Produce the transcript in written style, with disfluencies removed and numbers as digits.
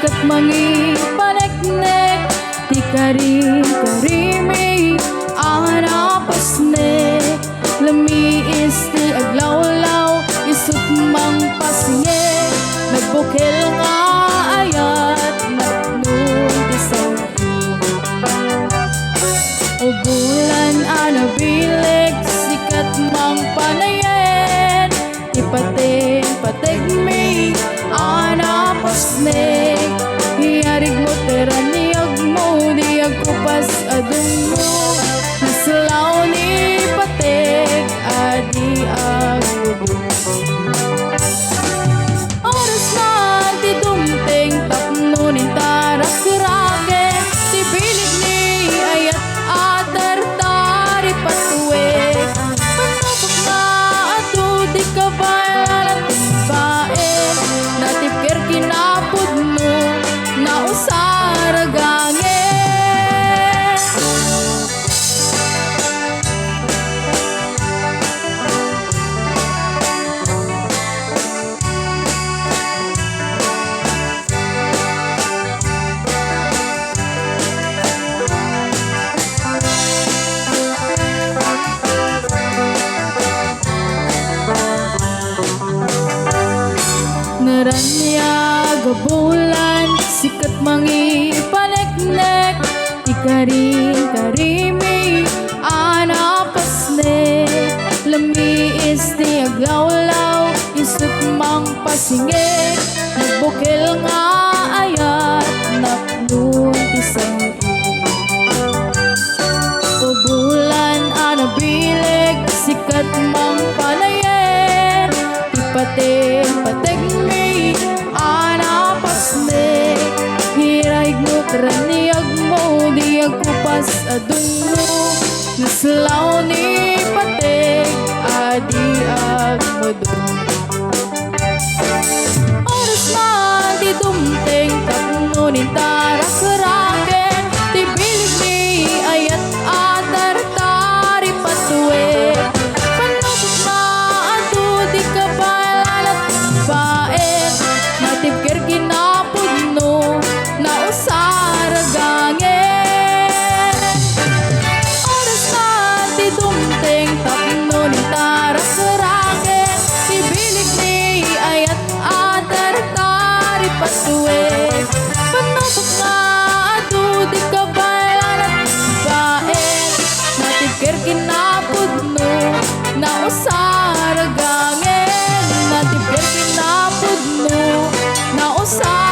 sikat mangi paneknek ti kari-karimi anapasne lamiis ti aglawlaw isut mang pasinge nagbukil nga ayat natnun ti sawi o bulan anabileg sikat mang panayen ipating mi anapasne hiyarig mo teraniyag mo diyag kupas adun mo naslaw ni patig adi agudun oras na ti dumting tapno ni tarak-rake ti bilig ni ayat atar-tari patuwek panapok na ato di kabalan at bae natipker kinapod mo na usaragange naranyag bulan sikat mangi paneknek ikaring-karimi anapasne lamiis ti aglawlaw isut mang pasinge nagbukil nga ayat napnun ti sawi o bulan anabileg sikat mang panayen ipating mi anapasne hiraig mo karaniyag mo diyag kupas adun mo naslaw ni patig adi agmudun oras man ti dumting tapno ni tarak-rake ti bilig ni ayat atar-tari patuwek panapok na ato di kabalan at baet natipker kinapod no na usaragange oras na ti dumting tapno ni tarak-rake ti bilig ni ayat atar-tari patuwek panapok na ato di kabalan at baet natipker kinapod no na usaragange natipker kinapod no na usaragange